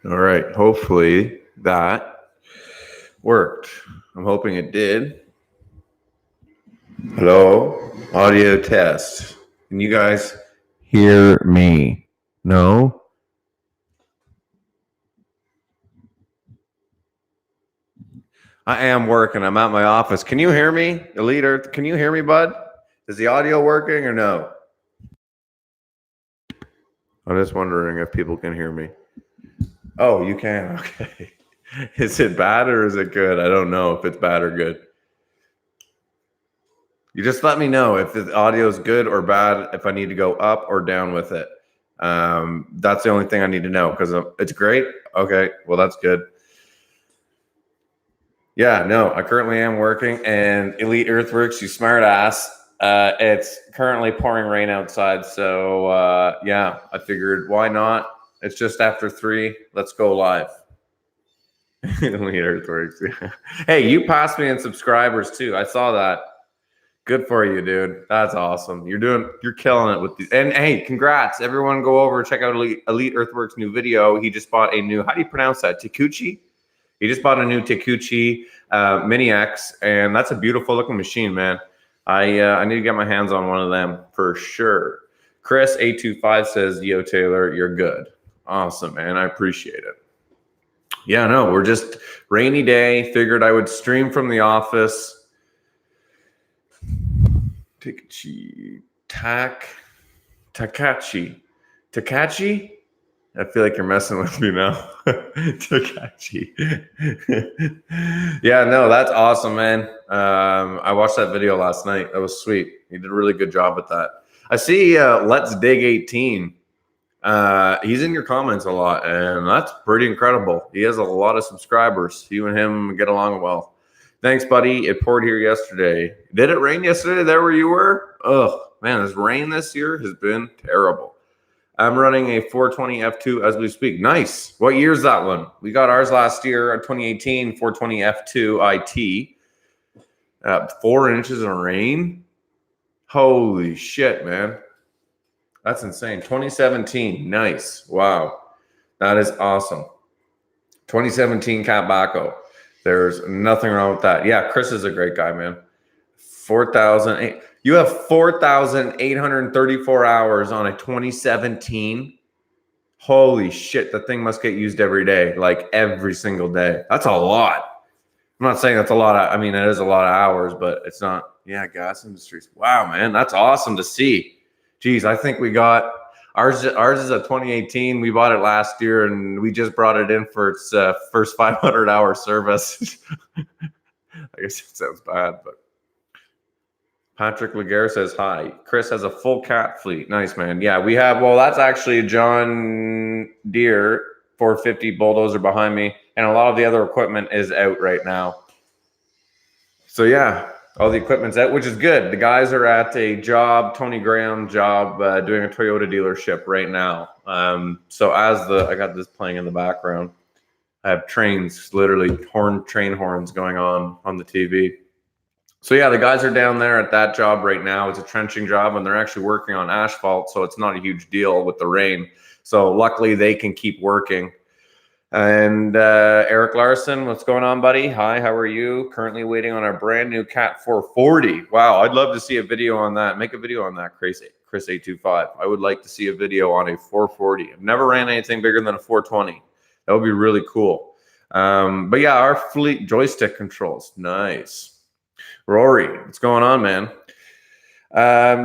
All right. Hopefully that worked. I'm hoping it did. Hello? Audio test. Can you guys hear me? No? I am working. I'm at my office. Can you hear me? Elite Earth, can you hear me, bud? Is the audio working or no? I'm just wondering if people can hear me. Oh, you can. Okay. Is it bad or is it good? I don't know if it's bad or good. You just let me know if the audio is good or bad, if I need to go up or down with it. That's the only thing I need to know because it's great. Okay, well, that's good. Yeah, no, I currently am working, and Elite Earthworks, you smart ass. It's currently pouring rain outside, so yeah, I figured why not? It's just after 3. Let's go live. Elite Earthworks. Hey, you passed me in subscribers too. I saw that. Good for you, dude. That's awesome. You're killing it with these. And hey, congrats. Everyone go over and check out Elite Earthworks' new video. He just bought a new, how do you pronounce that? Takuchi? He just bought a new Takuchi Mini X, and that's a beautiful looking machine, man. I need to get my hands on one of them for sure. Chris 825 says, "Yo, Taylor, you're good." Awesome, man. I appreciate it. Yeah, no, we're just rainy day. Figured I would stream from the office. Takachi. I feel like you're messing with me now. Takachi. Yeah, no, that's awesome, man. I watched that video last night. That was sweet. You did a really good job with that. I see Let's Dig 18. He's in your comments a lot, and that's pretty incredible. He has a lot of subscribers. You and him get along well. Thanks, buddy. It poured here yesterday. Did it rain yesterday there where you were? Oh, man, this rain this year has been terrible. I'm running a 420 F2 as we speak. Nice. What year is that one? We got ours last year, 2018, 420 F2 IT. 4 inches of rain? Holy shit, man. That's insane. 2017. Nice. Wow. That is awesome. 2017 Cat Baco. There's nothing wrong with that. Yeah, Chris is a great guy, man. 4,000. You have 4,834 hours on a 2017. Holy shit, the thing must get used every day, like every single day. That's a lot. I'm not saying that's a lot. I mean, it is a lot of hours, but it's not. Yeah, gas industries. Wow, man, that's awesome to see. Geez, I think we got ours is a 2018. We bought it last year, and we just brought it in for its first 500-hour service. I guess it sounds bad, but Patrick Laguerre says hi. Chris has a full cat fleet. Nice, man. Yeah, we have. Well, that's actually John Deere 450 bulldozer behind me, and a lot of the other equipment is out right now. So yeah, all the equipment's out, which is good. The guys are at a job, Tony Graham job, doing a Toyota dealership right now. So I got this playing in the background. I have trains, literally train horns going on the TV. So yeah, the guys are down there at that job right now. It's a trenching job, and they're actually working on asphalt, so it's not a huge deal with the rain. So luckily, they can keep working. And Eric Larson, what's going on, buddy? Hi, how are you? Currently waiting on our brand new Cat 440. Wow, I'd love to see a video on that. Make a video on that, Chris 825. I would like to see a video on a 440. I've never ran anything bigger than a 420. That would be really cool. But yeah, our fleet joystick controls. Nice. Rory, what's going on, man?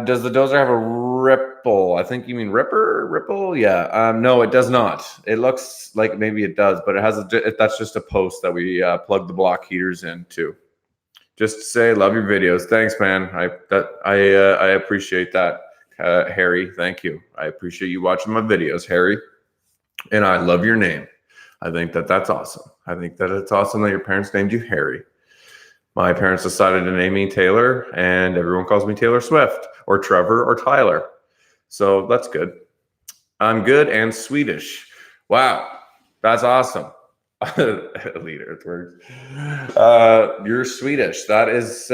Does the dozer have a ripple? I think you mean ripple? Yeah. No, it does not. It looks like maybe it does, but it has that's just a post that we plug the block heaters into. Just to say, love your videos. Thanks, man. I appreciate that, Harry. Thank you. I appreciate you watching my videos, Harry. And I love your name. I think that's awesome. I think that it's awesome that your parents named you Harry. My parents decided to name me Taylor, and everyone calls me Taylor Swift or Trevor or Tyler. So that's good. I'm good and Swedish. Wow, that's awesome. Elite Earthworks. You're Swedish. That is,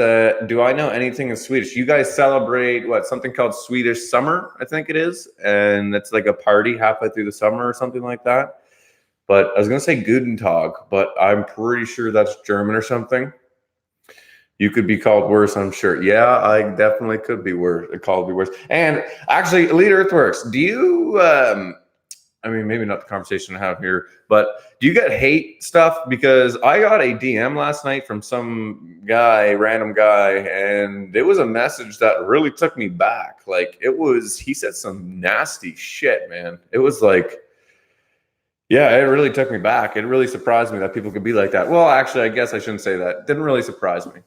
do I know anything in Swedish? You guys celebrate something called Swedish summer, I think it is. And it's like a party halfway through the summer or something like that. But I was going to say Guten Tag, but I'm pretty sure that's German or something. You could be called worse, I'm sure. Yeah, I definitely could be worse. Called be worse. And actually, Elite Earthworks, do you? I mean, maybe not the conversation I have here, but do you get hate stuff? Because I got a DM last night from some guy, random guy, and it was a message that really took me back. Like he said some nasty shit, man. It was like, yeah, it really took me back. It really surprised me that people could be like that. Well, actually, I guess I shouldn't say that. It didn't really surprise me.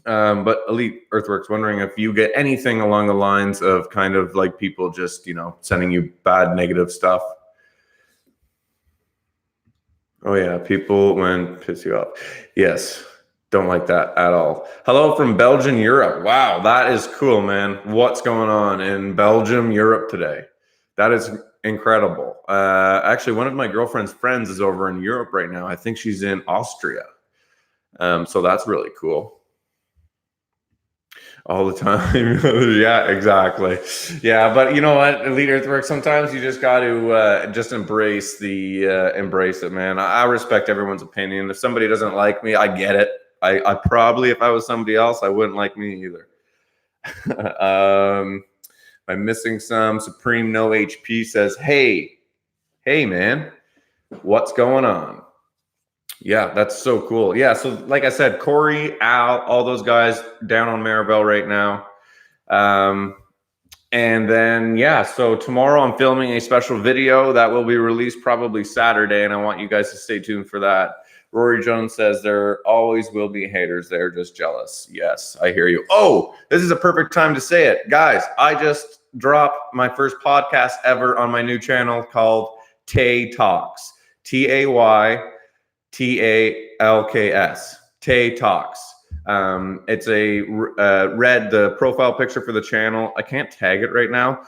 But Elite Earthworks, wondering if you get anything along the lines of kind of like people just, sending you bad, negative stuff. Oh yeah, people when piss you off. Yes, don't like that at all. Hello from Belgium, Europe. Wow, that is cool, man. What's going on in Belgium, Europe today? That is incredible. Actually, one of my girlfriend's friends is over in Europe right now. I think she's in Austria. So that's really cool. All the time. Yeah, exactly. Yeah, but you know what, Elite Earthwork, sometimes you just got to just embrace it, man. I respect everyone's opinion. If somebody doesn't like me, I get it. I probably, if I was somebody else, I wouldn't like me either. I'm missing some. Supreme No HP says, hey, man, what's going on? Yeah, that's so cool. Yeah, so like I said, Corey, Al, all those guys down on Maribel right now. And then, yeah, so tomorrow I'm filming a special video that will be released probably Saturday, and I want you guys to stay tuned for that. Rory Jones says there always will be haters. They're just jealous. Yes, I hear you. Oh, this is a perfect time to say it. Guys, I just dropped my first podcast ever on my new channel called Tay Talks. TayTalks. Tay Talks. It's read the profile picture for the channel. I can't tag it right now.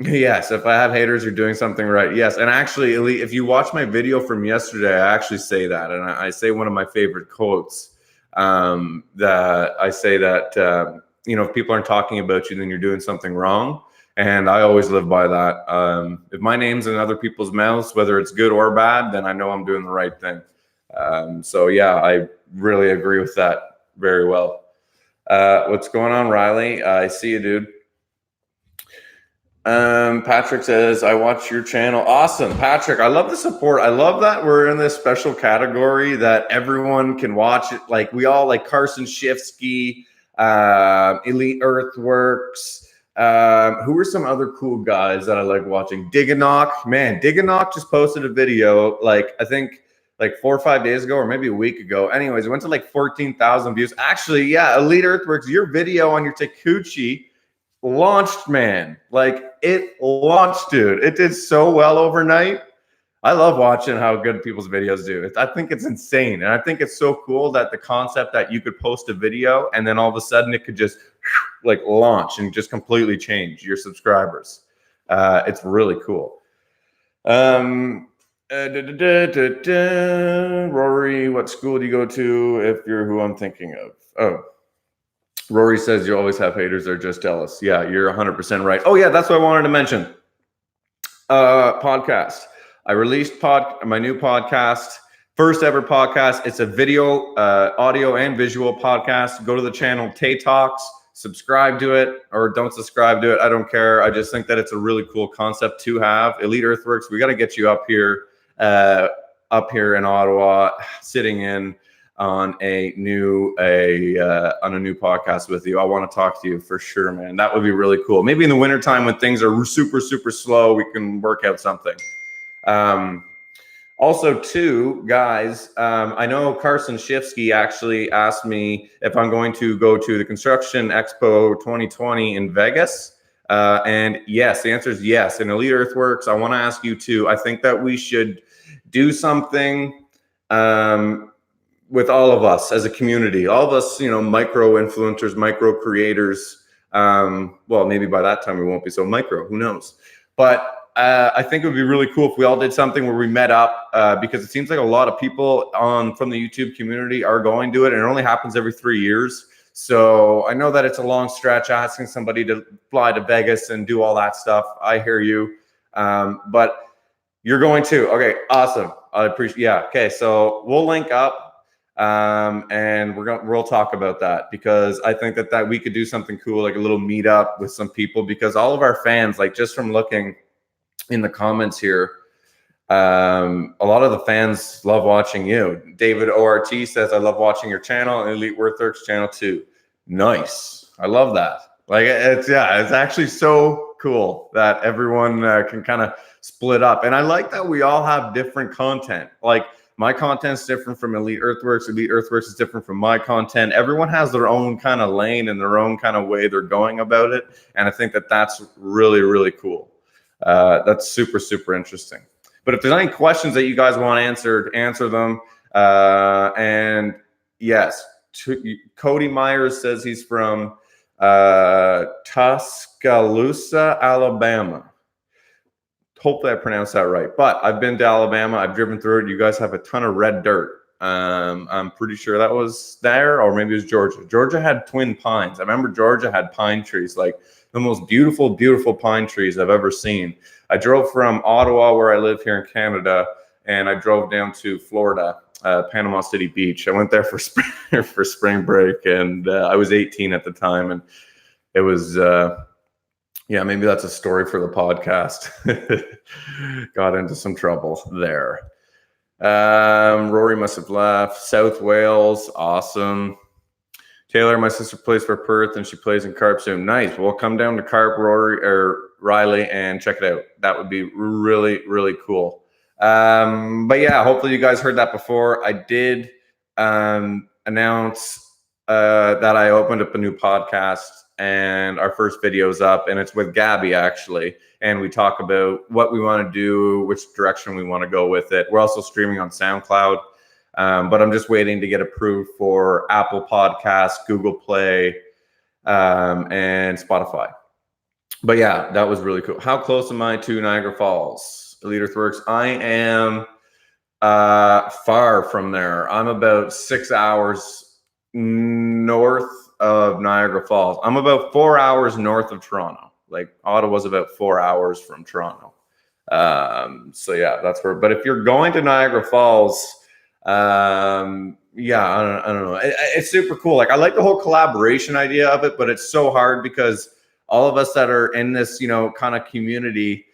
Yes, if I have haters, you're doing something right. Yes, and actually, if you watch my video from yesterday, I actually say that, and I say one of my favorite quotes. That I say that if people aren't talking about you, then you're doing something wrong. And I always live by that. If my name's in other people's mouths, whether it's good or bad, then I know I'm doing the right thing. So yeah, I really agree with that very well. What's going on, Riley? I see you, dude. Patrick says, I watch your channel. Awesome. Patrick, I love the support. I love that we're in this special category that everyone can watch it. Like we all like Carson Shifsky, Elite Earthworks. Who are some other cool guys that I like watching? Diganock, man, Diganock just posted a video, like I think like 4 or 5 days ago, or maybe a week ago. Anyways, it went to like 14,000 views. Actually, yeah, Elite Earthworks, your video on your Takuchi launched, man. Like it launched, dude. It did so well overnight. I love watching how good people's videos do. I think it's insane. And I think it's so cool that the concept that you could post a video and then all of a sudden it could just like launch and just completely change your subscribers. It's really cool. Rory, what school do you go to if you're who I'm thinking of? Oh, Rory says you always have haters. They're just jealous. Yeah, you're 100% right. Oh yeah, that's what I wanted to mention. Podcast. I released my new podcast, first ever podcast. It's a video, audio and visual podcast. Go to the channel Tay Talks, subscribe to it or don't subscribe to it. I don't care. I just think that it's a really cool concept to have. Elite Earthworks, we got to get you up here in Ottawa, sitting in on a new podcast with you. I want to talk to you for sure, man. That would be really cool. Maybe in the wintertime when things are super, super slow, we can work out something. Also, too, guys, I know Carson Shifsky actually asked me if I'm going to go to the Construction Expo 2020 in Vegas. And yes, the answer is yes. In Elite Earthworks, I want to ask you too. I think that we should do something with all of us as a community, all of us, micro influencers, micro creators. Well, maybe by that time we won't be so micro, who knows? But I think it would be really cool if we all did something where we met up because it seems like a lot of people from the YouTube community are going to it, and it only happens every 3 years. So I know that it's a long stretch asking somebody to fly to Vegas and do all that stuff. I hear you. But You're going to. Okay, awesome. I appreciate. Yeah. Okay, so we'll link up, and we'll talk about that because I think that we could do something cool, like a little meetup with some people, because all of our fans, like just from looking in the comments here, a lot of the fans love watching you. David ORT says, "I love watching your channel and Elite Earthworks channel too." Nice. I love that. Like it's actually so cool that everyone can kind of split up. And I like that we all have different content. Like my content's different from Elite Earthworks. Elite Earthworks is different from my content. Everyone has their own kind of lane and their own kind of way they're going about it. And I think that that's really, really cool. That's super, super interesting. But if there's any questions that you guys want answered, answer them. And yes, Cody Myers says he's from Tuscaloosa, Alabama. Hopefully I pronounced that right. But I've been to Alabama. I've driven through it. You guys have a ton of red dirt. I'm pretty sure that was there, or maybe it was Georgia. Georgia had twin pines. I remember Georgia had pine trees, like the most beautiful, beautiful pine trees I've ever seen. I drove from Ottawa, where I live here in Canada, and I drove down to Florida, Panama City Beach. I went there for spring break, and I was 18 at the time, and it was yeah, maybe that's a story for the podcast. Got into some trouble there. Rory must have left. South Wales, awesome. Taylor, my sister plays for Perth and she plays in Carp soon. Nice. We'll come down to Carp, Rory or Riley, and check it out. That would be really, really cool. But yeah, hopefully you guys heard that before. I did announce that I opened up a new podcast, and our first video is up, and it's with Gabby actually. And we talk about what we want to do, which direction we want to go with it. We're also streaming on SoundCloud. But I'm just waiting to get approved for Apple Podcasts, Google Play, and Spotify. But yeah, that was really cool. How close am I to Niagara Falls? Elite Earthworks. I am far from there. I'm about 6 hours north of Niagara Falls. I'm about 4 hours north of Toronto. Like Ottawa's about 4 hours from Toronto. So yeah, that's where. But if you're going to Niagara Falls, yeah, I don't know. It's super cool. Like I like the whole collaboration idea of it, but it's so hard because all of us that are in this, you know, kind of community,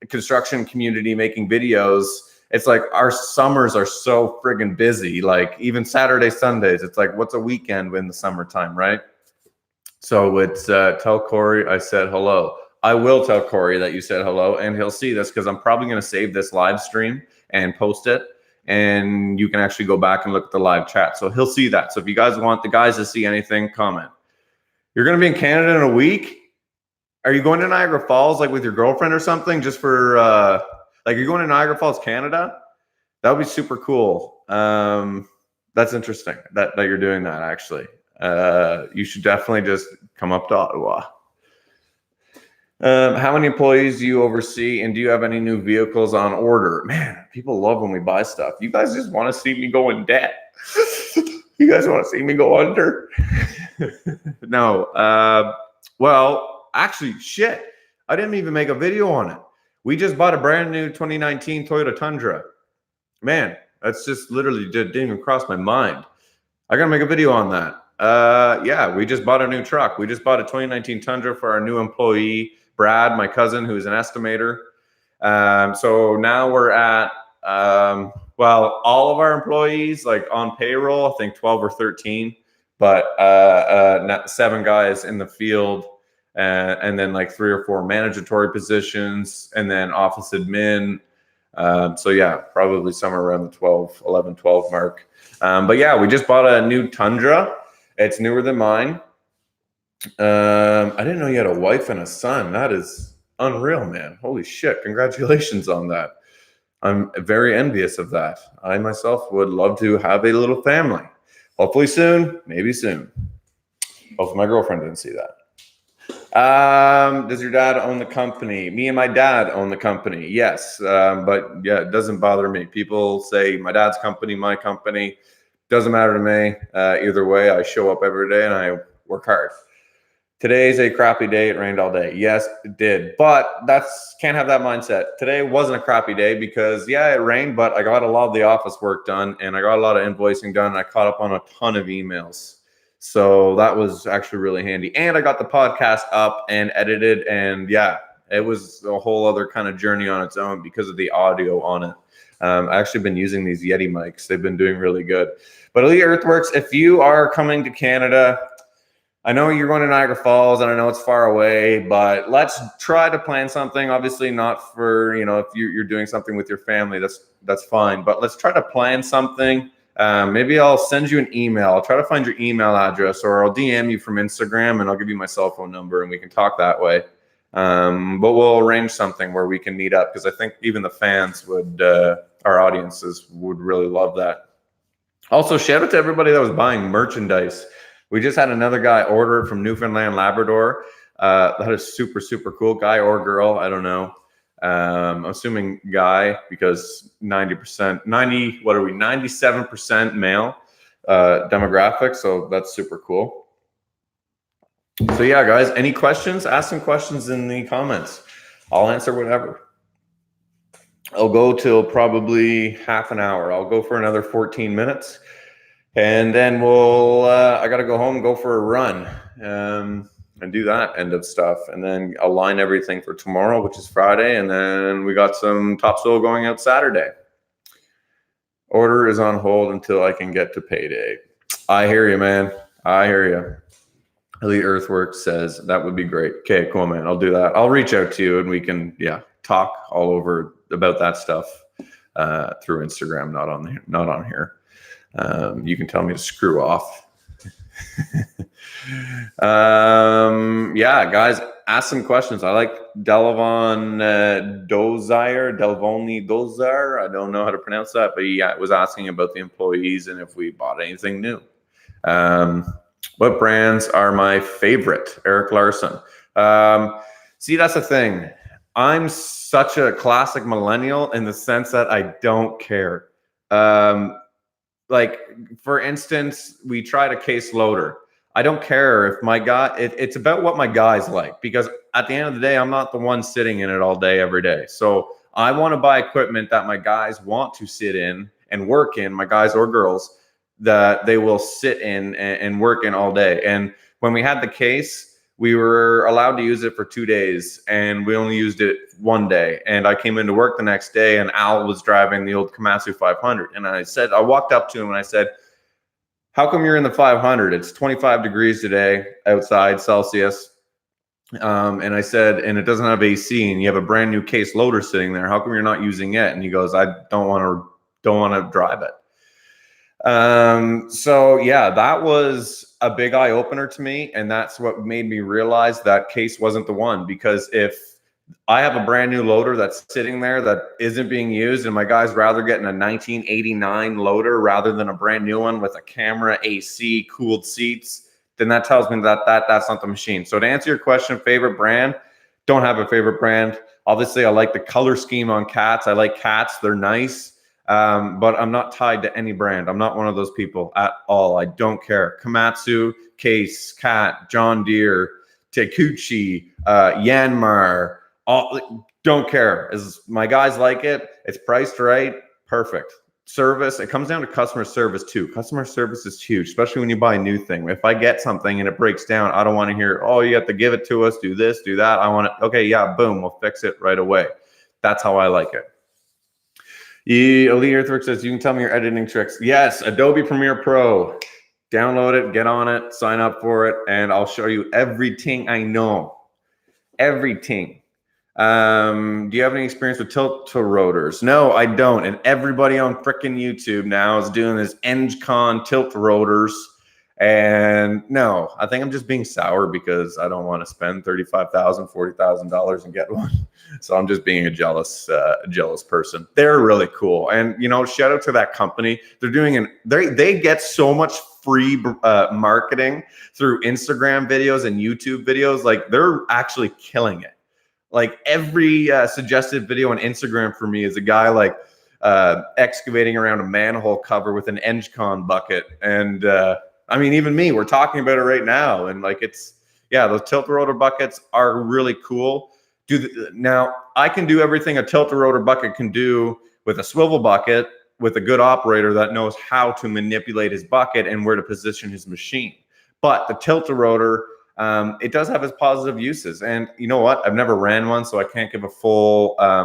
construction community, making videos, it's like our summers are so friggin' busy. Like even Saturday, Sundays, it's like, what's a weekend in the summertime, right? So it's tell Corey I said hello. I will tell Corey that you said hello, and he'll see this because I'm probably going to save this live stream and post it. And you can actually go back and look at the live chat. So he'll see that. So if you guys want the guys to see anything, comment. You're going to be in Canada in a week? Are you going to Niagara Falls like with your girlfriend or something? Just for like you're going to Niagara Falls, Canada? That would be super cool. That's interesting that you're doing that actually. You should definitely just come up to Ottawa. How many employees do you oversee, and do you have any new vehicles on order? Man, people love when we buy stuff. You guys just want to see me go in debt. You guys want to see me go under? No. Well, actually, shit. I didn't even make a video on it. We just bought a brand new 2019 Toyota Tundra. Man, that's just literally didn't even cross my mind. I got to make a video on that. Yeah, we just bought a new truck. We just bought a 2019 Tundra for our new employee, Brad, my cousin, who's an estimator. So now we're at, well, all of our employees, like on payroll, I think 12 or 13, but 7 guys in the field, and then like 3 or 4 mandatory positions, and then office admin. So yeah, probably somewhere around the 11, 12 mark. But yeah, we just bought a new Tundra. It's newer than mine. I didn't know you had a wife and a son. That is unreal, man. Holy shit. Congratulations on that. I'm very envious of that. I myself would love to have a little family. Hopefully soon, maybe soon. Hopefully my girlfriend didn't see that. Does your dad own the company? Me and my dad own the company. Yes. But yeah, it doesn't bother me. People say my dad's company, my company. Doesn't matter to me. Either way, I show up every day and I work hard. Today's a crappy day. It rained all day. Yes, it did. But can't have that mindset. Today wasn't a crappy day because, yeah, it rained, but I got a lot of the office work done and I got a lot of invoicing done. And I caught up on a ton of emails. So that was actually really handy. And I got the podcast up and edited. And yeah, it was a whole other kind of journey on its own because of the audio on it. I've actually been using these Yeti mics. They've been doing really good. But Elite Earthworks, if you are coming to Canada, I know you're going to Niagara Falls and I know it's far away, but let's try to plan something. Obviously not for, if you're doing something with your family, that's fine. But let's try to plan something. Maybe I'll send you an email. I'll try to find your email address or I'll DM you from Instagram and I'll give you my cell phone number and we can talk that way. But we'll arrange something where we can meet up because I think even the fans our audiences would really love that. Also, shout out to everybody that was buying merchandise. We just had another guy order it from Newfoundland, Labrador. That is super, super cool. Guy or girl, I don't know. I'm assuming guy because 97% male demographic. So that's super cool. So yeah, guys, any questions? Ask some questions in the comments. I'll answer whatever. I'll go till probably half an hour. I'll go for another 14 minutes. And then I got to go home and go for a run and do that end of stuff. And then align everything for tomorrow, which is Friday. And then we got some topsoil going out Saturday. Order is on hold until I can get to payday. I hear you, man. I hear you. Elite Earthworks says that would be great. Okay, cool, man. I'll do that. I'll reach out to you and we can, talk all over about that stuff through Instagram, not on here. You can tell me to screw off. Yeah, guys, ask some questions. I like Delvoni Dozar. I don't know how to pronounce that, but he was asking about the employees and if we bought anything new. What brands are my favorite? Eric Larson. See, that's the thing. I'm such a classic millennial in the sense that I don't care. Like, for instance, we tried a case loader. I don't care if my guy, it's about what my guys like, because at the end of the day, I'm not the one sitting in it all day, every day. So I want to buy equipment that my guys want to sit in and work in, my guys or girls, that they will sit in and work in all day. And when we had the case, we were allowed to use it for 2 days and we only used it 1 day. And I came into work the next day and Al was driving the old Komatsu 500. And I walked up to him and I said, how come you're in the 500? It's 25 degrees today outside Celsius. And I said, and it doesn't have AC and you have a brand new case loader sitting there. How come you're not using it? And he goes, I don't want to drive it. So yeah, that was a big eye opener to me. And that's what made me realize that case wasn't the one, because if I have a brand new loader that's sitting there that isn't being used and my guy's rather getting a 1989 loader rather than a brand new one with a camera, AC, cooled seats, then that tells me that's not the machine. So to answer your question, favorite brand, don't have a favorite brand. Obviously I like the color scheme on cats. I like cats. They're nice. But I'm not tied to any brand. I'm not one of those people at all. I don't care. Komatsu, Case, Cat, John Deere, Takeuchi, Yanmar, don't care. As my guys like it, it's priced right, perfect. Service, it comes down to customer service too. Customer service is huge, especially when you buy a new thing. If I get something and it breaks down, I don't want to hear, oh, you have to give it to us, do this, do that. I want it, okay, yeah, boom, we'll fix it right away. That's how I like it. Elite Earthwork says, you can tell me your editing tricks. Yes, Adobe Premiere Pro. Download it, get on it, sign up for it, and I'll show you everything I know. Everything. Do you have any experience with Tiltrotators? No, I don't. And everybody on frickin' YouTube now is doing this EngCon Tiltrotors. And no, I think I'm just being sour because I don't want to spend $35,000, $40,000 and get one. So I'm just being a jealous person. They're really cool. And, shout out to that company. They're doing they get so much free marketing through Instagram videos and YouTube videos. Like, they're actually killing it. Like, every suggested video on Instagram for me is a guy like excavating around a manhole cover with an EngCon bucket. And I mean, even me, we're talking about it right now. And like, it's Yeah, those tilt-a-rotor buckets are really cool. Now, I can do everything a tilt-a-rotor bucket can do with a swivel bucket with a good operator that knows how to manipulate his bucket and where to position his machine. But the tilt-a-rotor, it does have its positive uses. And you know what? I've never ran one, so I can't give a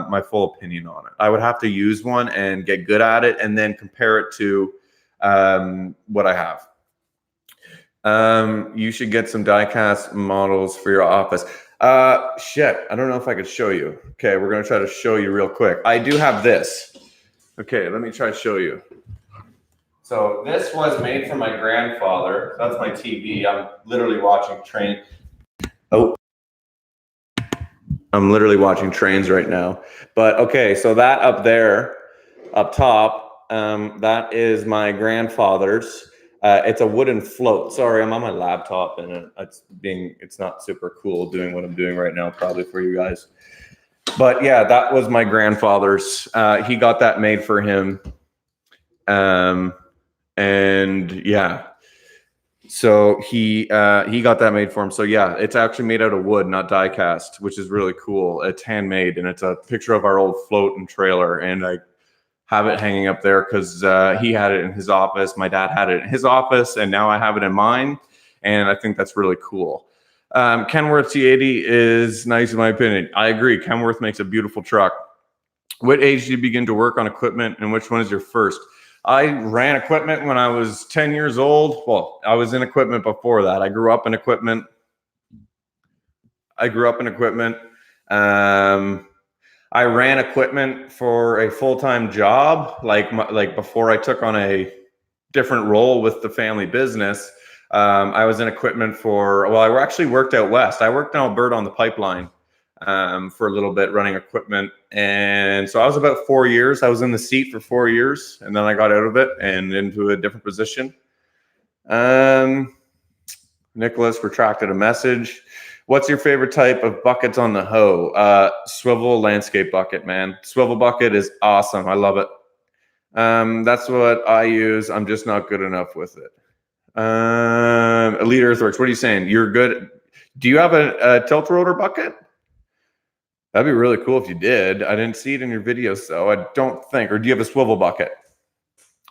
my full opinion on it. I would have to use one and get good at it and then compare it to what I have. You should get some die-cast models for your office. Shit, I don't know if I could show you. Okay, we're gonna try to show you real quick. I do have this. Okay, let me try to show you. So this was made for my grandfather. That's my TV. I'm literally watching train. Oh, I'm literally watching trains right now. But okay, so that up there, up top, that is my grandfather's. It's a wooden float. Sorry, I'm on my laptop and it's not super cool doing what I'm doing right now, probably for you guys. But yeah, that was my grandfather's. He got that made for him. And yeah, so he got that made for him. So yeah, it's actually made out of wood, not die cast, which is really cool. It's handmade, and it's a picture of our old float and trailer. And I have it hanging up there because he had it in his office. My dad had it in his office, and now I have it in mine. And I think that's really cool. Kenworth T80 is nice in my opinion. I agree. Kenworth makes a beautiful truck. What age did you begin to work on equipment, and which one is your first? I ran equipment when I was 10 years old. Well, I was in equipment before that. I grew up in equipment. I ran equipment for a full-time job, like before I took on a different role with the family business. I was in equipment I actually worked out west. I worked in Alberta on the pipeline for a little bit running equipment. And so I was about 4 years. I was in the seat for 4 years, and then I got out of it and into a different position. Nicholas retracted a message. What's your favorite type of buckets on the hoe? Swivel landscape bucket, man. Swivel bucket is awesome. I love it. That's what I use. I'm just not good enough with it. Elite Earthworks, what are you saying? You're good. Do you have a tilt-a-rotor bucket? That'd be really cool if you did. I didn't see it in your videos, though. I don't think. Or do you have a swivel bucket?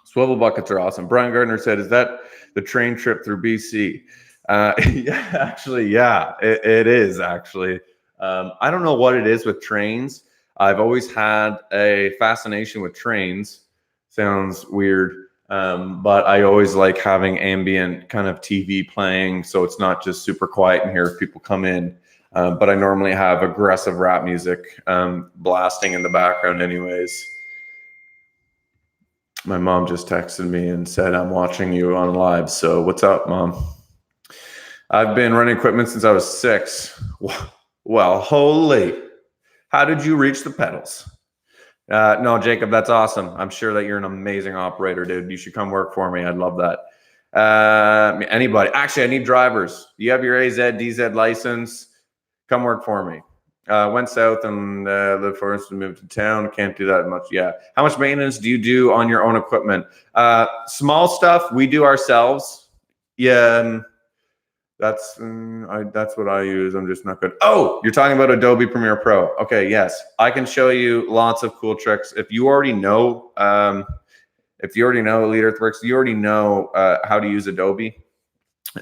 Swivel buckets are awesome. Brian Gardner said, is that the train trip through BC? Yeah, actually, yeah, it is, actually. I don't know what it is with trains. I've always had a fascination with trains. Sounds weird. But I always like having ambient kind of TV playing, so it's not just super quiet in here if people come in. But I normally have aggressive rap music blasting in the background anyways. My mom just texted me and said, I'm watching you on live. So what's up, Mom? I've been running equipment since I was 6. Well, holy. How did you reach the pedals? No, Jacob, that's awesome. I'm sure that you're an amazing operator, dude. You should come work for me. I'd love that. Anybody. Actually, I need drivers. You have your AZ, DZ license. Come work for me. Went south and lived for us to move to town. Can't do that much. Yeah. How much maintenance do you do on your own equipment? Small stuff we do ourselves. Yeah. That's what I use. I'm just not good. Oh, you're talking about Adobe Premiere Pro. Okay, yes. I can show you lots of cool tricks. If you already know Elite Earthworks, you already know how to use Adobe.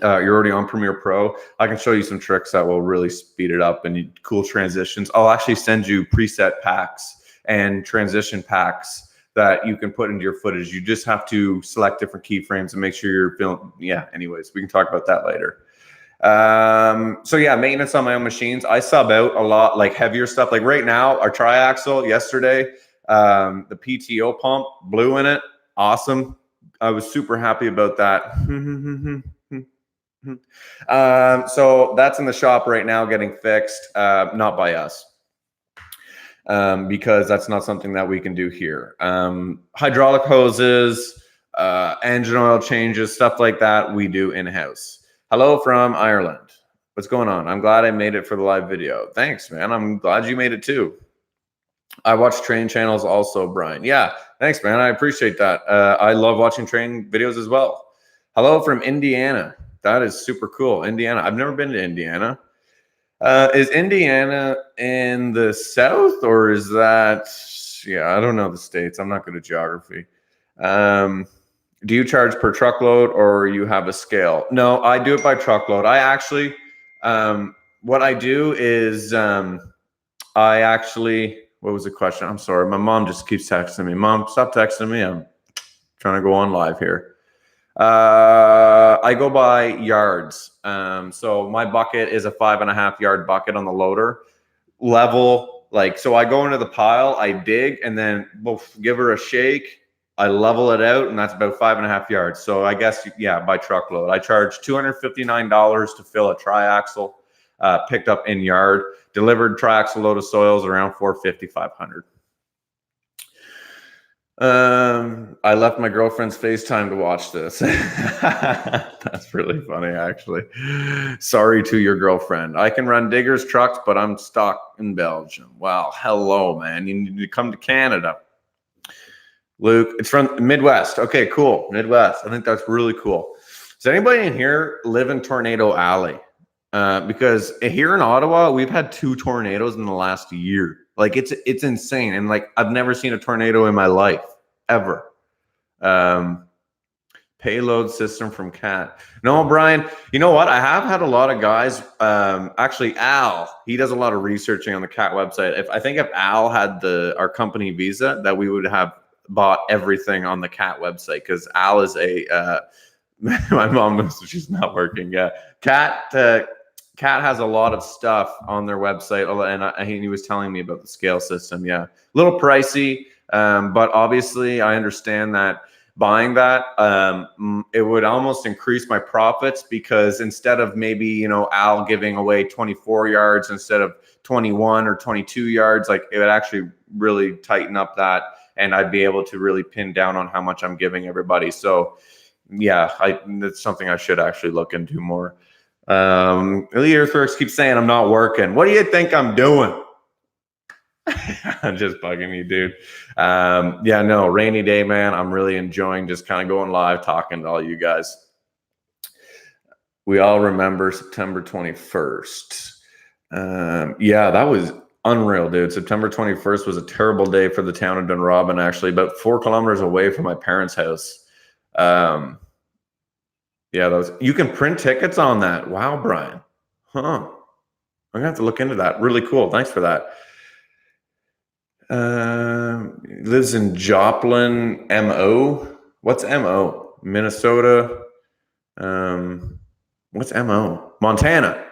You're already on Premiere Pro. I can show you some tricks that will really speed it up and cool transitions. I'll actually send you preset packs and transition packs that you can put into your footage. You just have to select different keyframes and make sure you're filming. Yeah, anyways, we can talk about that later. So yeah, maintenance on my own machines. I sub out a lot, like heavier stuff. Like right now, our triaxle yesterday, the PTO pump blew in it. Awesome. I was super happy about that. So that's in the shop right now getting fixed, not by us. Because that's not something that we can do here. Hydraulic hoses, engine oil changes, stuff like that, we do in-house. Hello from Ireland. What's going on? I'm glad I made it for the live video. Thanks, man. I'm glad you made it too. I watch train channels also, Brian. Yeah, thanks, man. I appreciate that. I love watching train videos as well. Hello from Indiana. That is super cool. Indiana. I've never been to Indiana. Is Indiana in the south, or is that? Yeah, I don't know the states. I'm not good at geography. Do you charge per truckload, or you have a scale? No, I do it by truckload. I actually, what I do is, I actually. What was the question? I'm sorry. My mom just keeps texting me. Mom, stop texting me. I'm trying to go on live here. I go by yards. So my bucket is a 5.5 yard bucket on the loader. Level, like, so I go into the pile, I dig, and then we'll give her a shake. I level it out, and that's about 5.5 yards. So I guess, yeah, by truckload. I charge $259 to fill a triaxle, picked up in yard. Delivered triaxle load of soils around $450, $500. I left my girlfriend's FaceTime to watch this. That's really funny, actually. Sorry to your girlfriend. I can run diggers trucks, but I'm stuck in Belgium. Wow. Hello, man. You need to come to Canada. Luke, it's from the Midwest. Okay, cool. Midwest. I think that's really cool. Does anybody in here live in Tornado Alley? Because here in Ottawa, we've had 2 tornadoes in the last year. Like, it's insane. And like, I've never seen a tornado in my life, ever. Payload system from Cat. No, Brian, you know what? I have had a lot of guys, actually Al, he does a lot of researching on the Cat website. I think if Al had our company visa, that we would have bought everything on the Cat website, because Al is my mom knows she's not working. Yeah. Cat has a lot of stuff on their website, and he was telling me about the scale system. Yeah, a little pricey, but obviously I understand that buying that, it would almost increase my profits, because instead of maybe, Al giving away 24 yards instead of 21 or 22 yards, like, it would actually really tighten up that, and I'd be able to really pin down on how much I'm giving everybody. So yeah, that's something I should actually look into more. Elite Earthworks keeps saying I'm not working. What do you think I'm doing? I'm just bugging you, dude. Yeah, no, rainy day, man. I'm really enjoying just kind of going live, talking to all you guys. We all remember September 21st. Yeah, that was unreal, dude. September 21st was a terrible day for the town of Dunrobin, actually, about 4 kilometers away from my parents' house. Yeah, you can print tickets on that. Wow, Brian. Huh. I'm gonna have to look into that. Really cool. Thanks for that. Lives in Joplin, MO. What's MO? Minnesota. What's MO? Montana.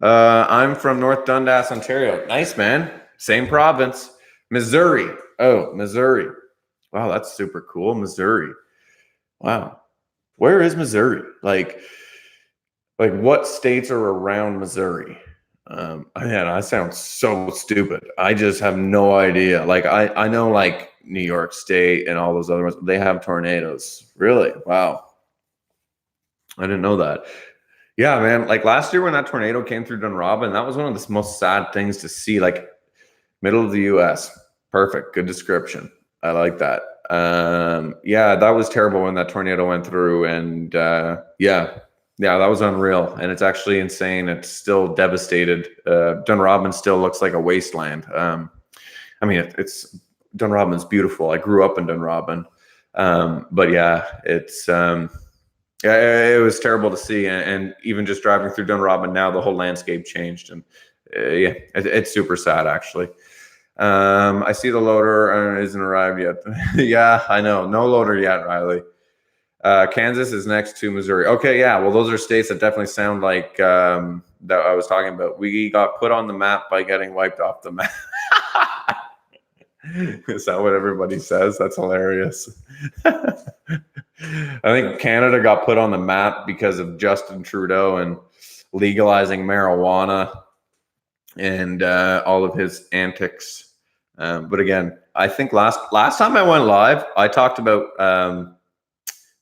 I'm from North Dundas, Ontario. Nice, man. Same province. Missouri. Oh, Missouri. Wow, that's super cool. Missouri. Wow. Where is Missouri? Like what states are around Missouri? Man, I sound so stupid. I just have no idea. Like, I know, like, New York State and all those other ones, they have tornadoes. Really? Wow. I didn't know that. Yeah, man. Like, last year when that tornado came through Dunrobin, that was one of the most sad things to see. Like, middle of the U.S. Perfect. Good description. I like that. Yeah, that was terrible when that tornado went through, and yeah, that was unreal, and it's actually insane. It's still devastated. Dunrobin still looks like a wasteland. I mean, it's Dunrobin's beautiful. I grew up in Dunrobin, but yeah, it was terrible to see, and even just driving through Dunrobin now, the whole landscape changed, and yeah, it's super sad, actually. I see the loader isn't arrived yet. Yeah, I know. No loader yet, Riley. Kansas is next to Missouri. Okay, yeah. Well, those are states that definitely sound like that I was talking about. We got put on the map by getting wiped off the map. Is that what everybody says? That's hilarious. I think Canada got put on the map because of Justin Trudeau and legalizing marijuana and all of his antics. But again, I think last time I went live, I talked about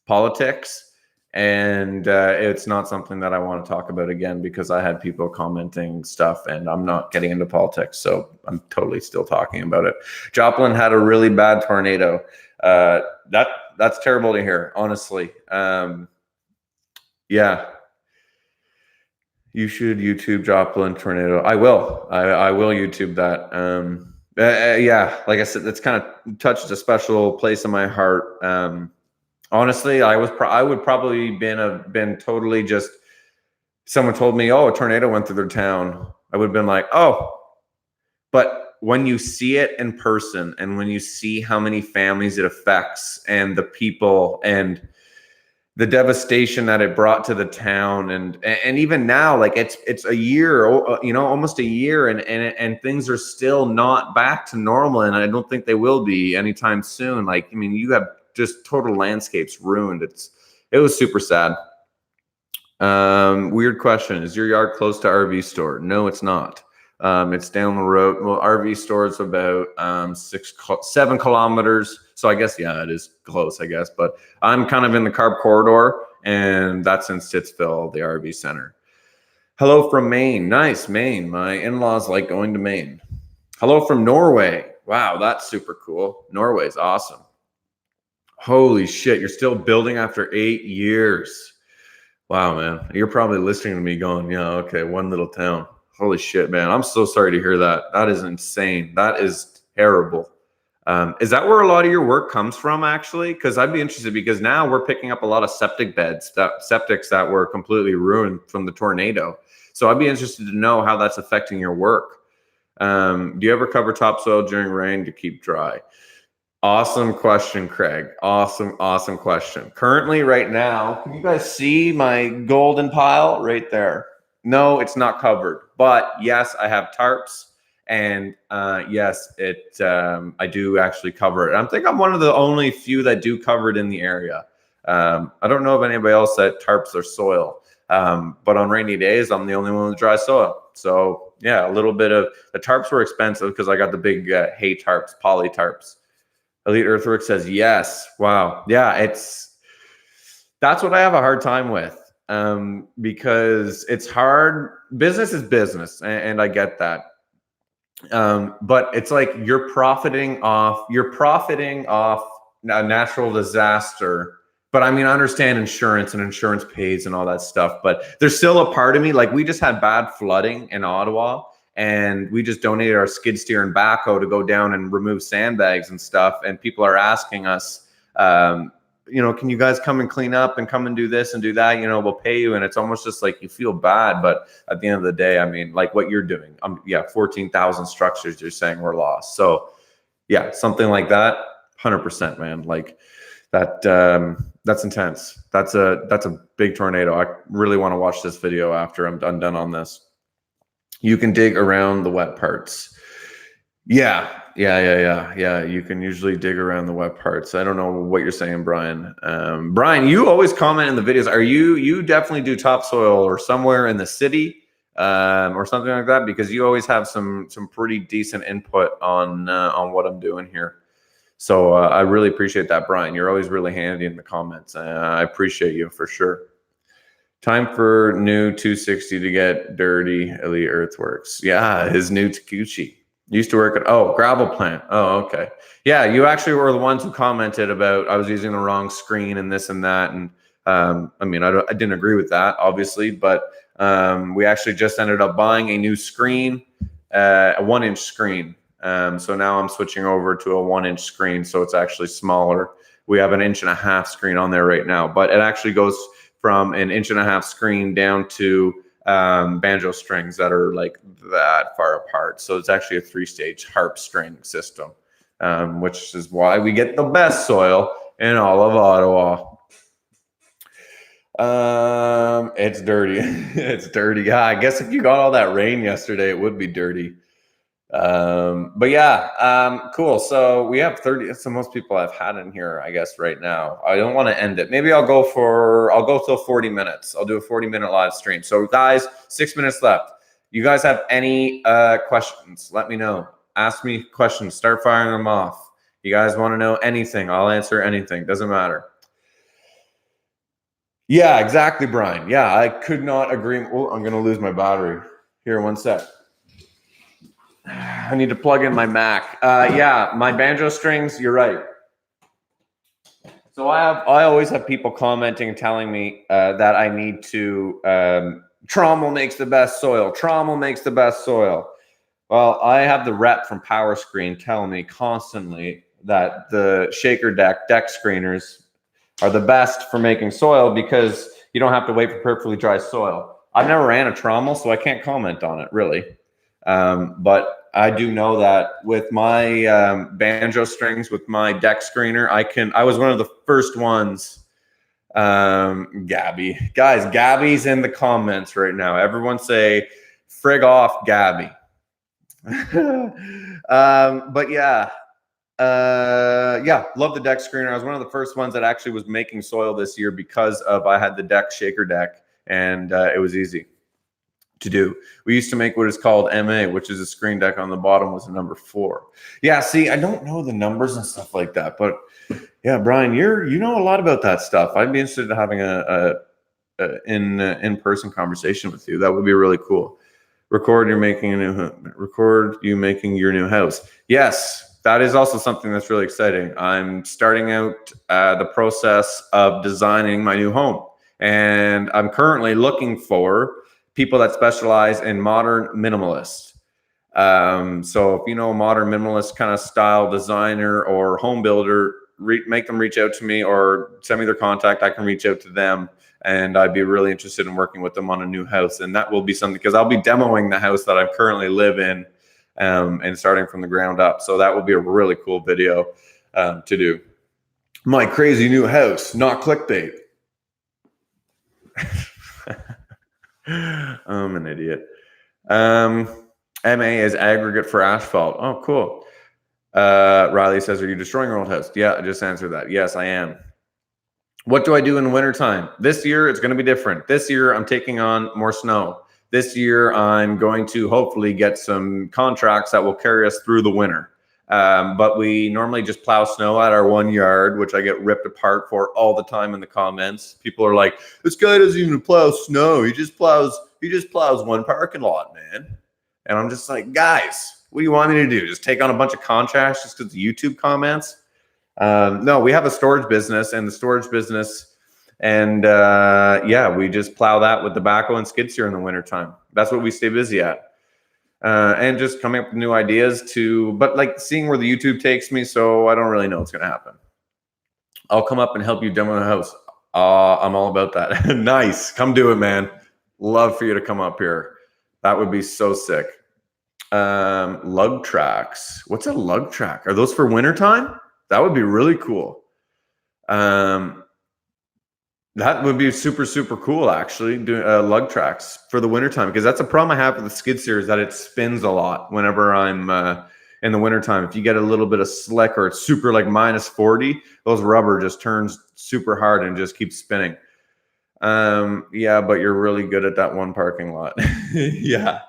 politics, and it's not something that I want to talk about again, because I had people commenting stuff, and I'm not getting into politics, so I'm totally still talking about it. Joplin had a really bad tornado. That That's terrible to hear, honestly. Yeah. You should YouTube Joplin tornado. I will. I will YouTube that. Yeah, like I said, that's kind of touched a special place in my heart. Honestly, I would probably been totally just. Someone told me, "Oh, a tornado went through their town." I would have been like, "Oh," but when you see it in person, and when you see how many families it affects, and the people, and the devastation that it brought to the town, and even now, like it's a year, almost a year, and things are still not back to normal, and I don't think they will be anytime soon. Like, I mean, you have just total landscapes ruined. It was super sad. Weird question: is your yard close to RV store? No, it's not. It's down the road. Well, RV store is about 7 kilometers. So I guess, yeah, it is close, I guess. But I'm kind of in the carb corridor, and that's in Stittsville, the RV center. Hello from Maine. Nice, Maine. My in-laws like going to Maine. Hello from Norway. Wow, that's super cool. Norway's awesome. Holy shit, you're still building after 8 years. Wow, man. You're probably listening to me going, yeah, okay, one little town. Holy shit, man. I'm so sorry to hear that. That is insane. That is terrible. Is that where a lot of your work comes from, actually? Because I'd be interested, because now we're picking up a lot of septics that were completely ruined from the tornado. So I'd be interested to know how that's affecting your work. Do you ever cover topsoil during rain to keep dry? Awesome question, Craig. Awesome question. Currently, right now, can you guys see my golden pile right there? No, it's not covered, but yes, I have tarps, and yes, I do actually cover it. I think I'm one of the only few that do cover it in the area. I don't know of anybody else that tarps their soil, but on rainy days, I'm the only one with dry soil. So yeah, a little bit of the tarps were expensive because I got the big hay tarps, poly tarps. Elite Earthwork says yes. Wow. Yeah, that's what I have a hard time with, because it's hard. Business is business, and I get that. But it's like you're profiting off a natural disaster. But I mean, I understand insurance, and insurance pays and all that stuff. But there's still a part of me, like, we just had bad flooding in Ottawa, and we just donated our skid steer and backhoe to go down and remove sandbags and stuff. And people are asking us, can you guys come and clean up and come and do this and do that? We'll pay you. And it's almost just like you feel bad. But at the end of the day, I mean, like what you're doing, 14,000 structures you're saying were lost. So yeah, something like that, 100%, man. Like that, that's intense. That's a big tornado. I really want to watch this video after I'm done on this. You can dig around the wet parts. Yeah. You can usually dig around the wet parts. I don't know what you're saying, Brian. Brian, you always comment in the videos. You definitely do topsoil or somewhere in the city, or something like that, because you always have some pretty decent input on what I'm doing here. So I really appreciate that, Brian. You're always really handy in the comments. I appreciate you for sure. Time for new 260 to get dirty. Elite Earthworks. Yeah, his new Taguchi. Used to work at gravel plant. Oh, okay. Yeah, you actually were the ones who commented about I was using the wrong screen and this and that. And I mean, I didn't agree with that, obviously, but we actually just ended up buying a new screen, a 1-inch screen. So now I'm switching over to a 1-inch screen, so it's actually smaller. We have an 1.5-inch screen on there right now, but it actually goes from an 1.5-inch screen down to banjo strings that are like that far apart. So it's actually a 3-stage harp string system, which is why we get the best soil in all of Ottawa. It's dirty. It's dirty. Yeah, I guess if you got all that rain yesterday, it would be dirty. But yeah, cool. So we have 30. That's the most people I've had in here, I guess, right now. I don't want to end it. Maybe I'll go till 40 minutes. I'll do a 40-minute live stream. So guys, 6 minutes left. You guys have any questions? Let me know. Ask me questions. Start firing them off. You guys want to know anything? I'll answer anything. Doesn't matter. Yeah, exactly, Brian. Yeah, I could not agree. Oh, I'm going to lose my battery. Here, one sec. I need to plug in my Mac. Yeah, my banjo strings, you're right. So I always have people commenting and telling me that I need to trommel makes the best soil. Trommel makes the best soil. Well, I have the rep from Power Screen telling me constantly that the shaker deck screeners are the best for making soil because you don't have to wait for perfectly dry soil. I've never ran a trommel, so I can't comment on it really. But I do know that with my banjo strings, with my deck screener, I was one of the first ones. Gabby, guys, Gabby's in the comments right now. Everyone say, frig off, Gabby. But yeah, love the deck screener. I was one of the first ones that actually was making soil this year because of I had the deck shaker deck, and it was easy to do. We used to make what is called MA, which is a screen deck on the bottom was a number 4. Yeah, see, I don't know the numbers and stuff like that, but yeah, Brian, you know a lot about that stuff. I'd be interested in having a in-person conversation with you. That would be really cool. Record you making your new house. Yes, that is also something that's really exciting. I'm starting out the process of designing my new home, and I'm currently looking for people that specialize in modern minimalist. So if you know a modern minimalist kind of style designer or home builder, make them reach out to me or send me their contact. I can reach out to them, and I'd be really interested in working with them on a new house. And that will be something because I'll be demoing the house that I currently live in and starting from the ground up. So that will be a really cool video to do. My crazy new house, not clickbait. I'm an idiot. MA is aggregate for asphalt. Oh, cool. Riley says, are you destroying your old house? Yeah, I just answered that. Yes, I am. What do I do in the wintertime? This year, it's going to be different. This year, I'm taking on more snow. This year, I'm going to hopefully get some contracts that will carry us through the winter. But we normally just plow snow at our 1 yard, which I get ripped apart for all the time in the comments. People are like, this guy doesn't even plow snow. He just plows one parking lot, man. And I'm just like, guys, what do you want me to do? Just take on a bunch of contracts just because of YouTube comments? No, we have a storage business, and the storage business, and we just plow that with the backhoe and skid steer in the wintertime. That's what we stay busy at. And just coming up with new ideas but like seeing where the YouTube takes me. So I don't really know what's going to happen. I'll come up and help you demo the house. I'm all about that. Nice. Come do it, man. Love for you to come up here. That would be so sick. Lug tracks. What's a lug track? Are those for wintertime? That would be really cool. That would be super, super cool, actually, doing lug tracks for the wintertime, because that's a problem I have with the skid steer is that it spins a lot whenever I'm in the wintertime. If you get a little bit of slick or it's super like -40, those rubber just turns super hard and just keeps spinning. Yeah, but you're really good at that one parking lot. Yeah,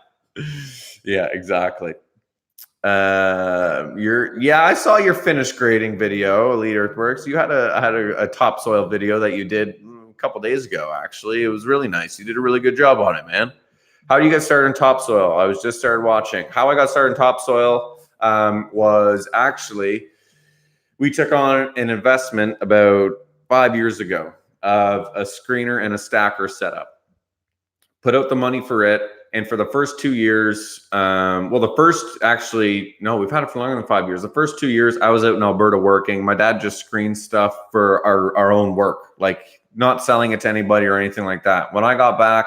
exactly. I saw your finish grading video, Elite Earthworks. You had a topsoil video that you did a couple days ago. Actually, it was really nice. You did a really good job on it, man. How do you get started in topsoil? I was just started watching. How I got started in topsoil was actually we took on an investment about 5 years ago of a screener and a stacker setup. Put out the money for it. And for the first 2 years, we've had it for longer than 5 years. The first 2 years, I was out in Alberta working. My dad just screened stuff for our own work, like not selling it to anybody or anything like that. When I got back,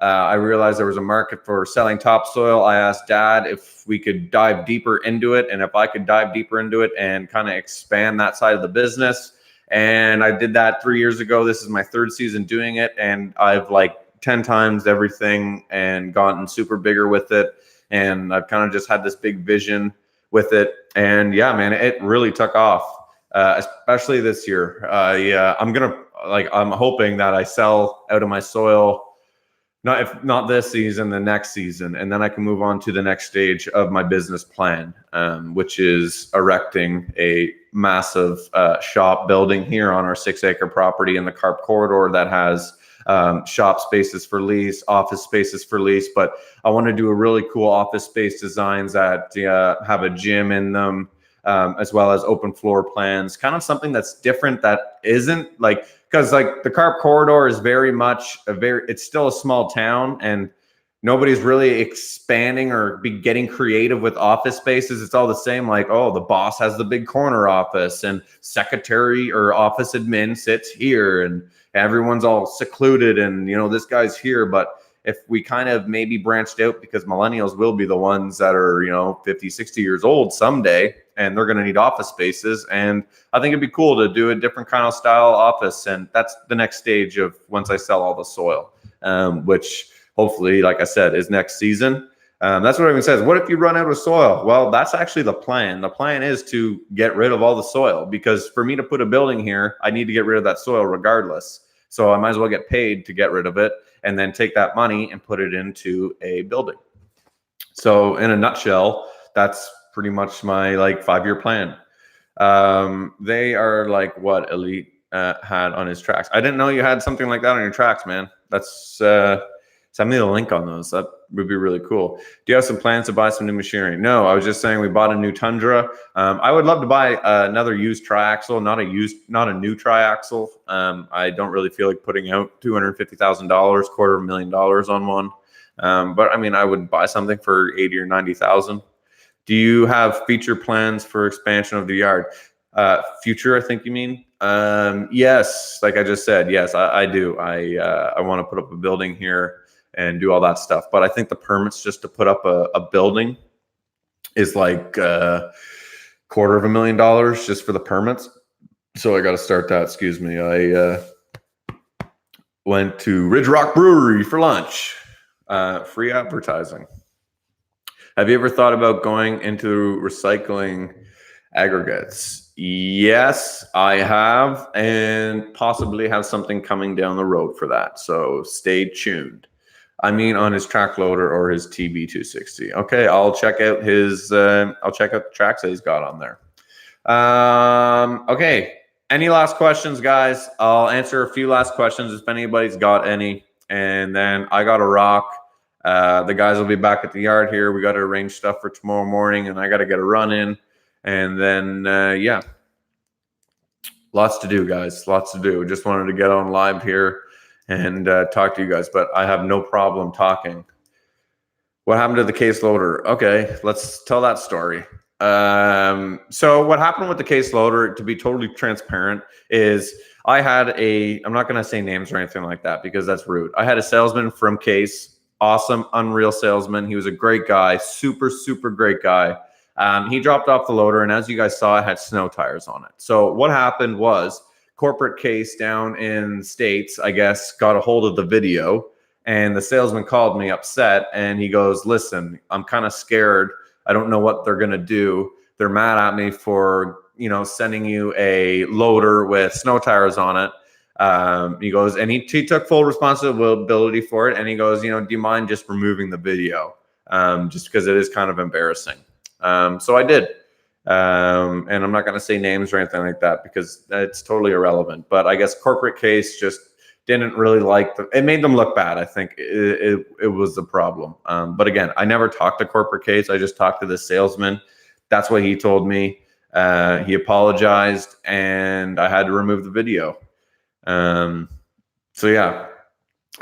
I realized there was a market for selling topsoil. I asked Dad if we could dive deeper into it and if I could dive deeper into it and kind of expand that side of the business. And I did that 3 years ago. This is my 3rd season doing it. And I've 10 times everything and gotten super bigger with it. And I've kind of just had this big vision with it. And yeah, man, it really took off, especially this year. I'm hoping that I sell out of my soil, if not this season, the next season. And then I can move on to the next stage of my business plan, which is erecting a massive shop building here on our 6-acre property in the Carp Corridor that has shop spaces for lease, office spaces for lease, but I want to do a really cool office space designs that have a gym in them, as well as open floor plans, kind of something that's different that isn't like, because like the Carp Corridor is very much it's still a small town, and nobody's really expanding or be getting creative with office spaces. It's all the same, like, oh, the boss has the big corner office and secretary or office admin sits here, and everyone's all secluded, and this guy's here. But if we kind of maybe branched out, because millennials will be the ones that are 50, 60 years old someday, and they're going to need office spaces. And I think it'd be cool to do a different kind of style office, and that's the next stage of once I sell all the soil, which hopefully, like I said, is next season. That's what everyone says. What if you run out of soil? Well, that's actually the plan. The plan is to get rid of all the soil, because for me to put a building here, I need to get rid of that soil regardless. So I might as well get paid to get rid of it, and then take that money and put it into a building. So in a nutshell, that's pretty much my 5-year plan. They are like what Elite had on his tracks. I didn't know you had something like that on your tracks, man. That's send me the link on those. That would be really cool. Do you have some plans to buy some new machinery? No, I was just saying we bought a new Tundra. I would love to buy another used triaxle, not a new triaxle. I don't really feel like putting out $250,000, $250,000 on one. But I mean, I would buy something for 80 or 90,000. Do you have future plans for expansion of the yard? Future, I think you mean. Yes, like I just said, yes, I do. I want to put up a building here and do all that stuff. But I think the permits just to put up a building is like $250,000 just for the permits. So I got to start that. Excuse me. I went to Ridge Rock Brewery for lunch. Free advertising. Have you ever thought about going into recycling aggregates? Yes, I have, and possibly have something coming down the road for that. So stay tuned. I mean, on his track loader or his TB260. Okay, I'll check out his. I'll check out the tracks that he's got on there. Okay. Any last questions, guys? I'll answer a few last questions if anybody's got any, and then I got to rock. The guys will be back at the yard here. We got to arrange stuff for tomorrow morning, and I got to get a run in, and then yeah, lots to do, guys. Lots to do. Just wanted to get on live here and talk to you guys, but I have no problem talking. What happened to the case loader? Okay, let's tell that story. So what happened with the case loader, to be totally transparent, is I had I'm not going to say names or anything like that because that's rude. I had a salesman from Case, awesome, unreal salesman. He was a great guy, super, super great guy. He dropped off the loader, and as you guys saw, it had snow tires on it. So what happened was, corporate Case down in States, I guess, got a hold of the video, and the salesman called me upset, and he goes, listen, I'm kind of scared. I don't know what they're going to do. They're mad at me for, sending you a loader with snow tires on it. He goes, and he took full responsibility for it. And he goes, do you mind just removing the video? Just because it is kind of embarrassing. So I did. And I'm not going to say names or anything like that because it's totally irrelevant. But I guess corporate Case just didn't really like it made them look bad. I think it was the problem. But again, I never talked to corporate Case. I just talked to the salesman. That's what he told me. He apologized, and I had to remove the video. So yeah,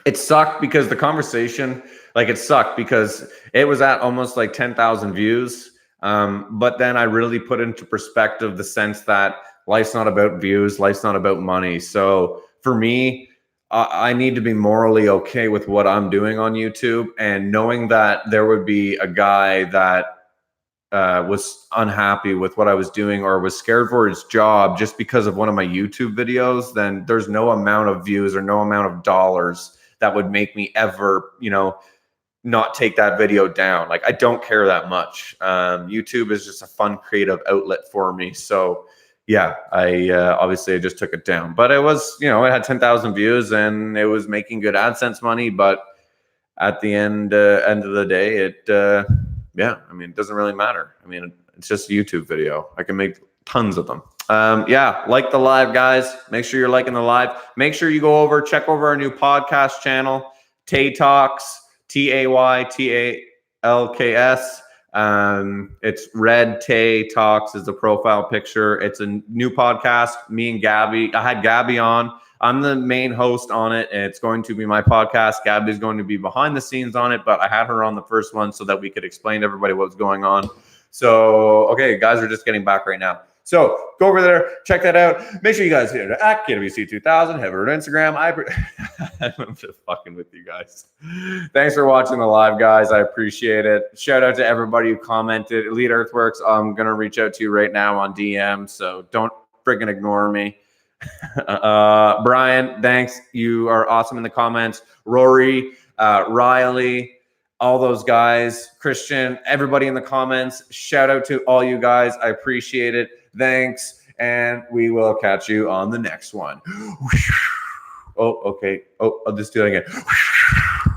it sucked because the conversation, it sucked because it was at almost 10,000 views. But then I really put into perspective the sense that life's not about views, life's not about money. So for me, I need to be morally okay with what I'm doing on YouTube, and knowing that there would be a guy that was unhappy with what I was doing or was scared for his job just because of one of my YouTube videos, then there's no amount of views or no amount of dollars that would make me ever, not take that video down. I don't care that much. YouTube is just a fun creative outlet for me. So yeah, I obviously I just took it down, but it was, it had 10,000 views and it was making good AdSense money. But at the end of the day, yeah, I mean, it doesn't really matter. I mean, it's just a YouTube video. I can make tons of them. Yeah, like the live, guys. Make sure you're liking the live. Make sure you go over, check over our new podcast channel, Tay Talks, TAYTALKS. It's Red Tay Talks is the profile picture. It's a new podcast. Me and Gabby. I had Gabby on. I'm the main host on it, and it's going to be my podcast. Gabby's going to be behind the scenes on it, but I had her on the first one so that we could explain to everybody what's going on. So, okay, guys are just getting back right now. So go over there, check that out. Make sure you guys hit it at KWC2000. Have her on Instagram. I'm just fucking with you guys. Thanks for watching the live, guys. I appreciate it. Shout out to everybody who commented. Elite Earthworks, I'm going to reach out to you right now on DM, so don't friggin' ignore me. Brian, thanks. You are awesome in the comments. Rory, Riley, all those guys, Christian, everybody in the comments. Shout out to all you guys. I appreciate it. Thanks. And we will catch you on the next one. Oh, okay. Oh, I'll just do it again.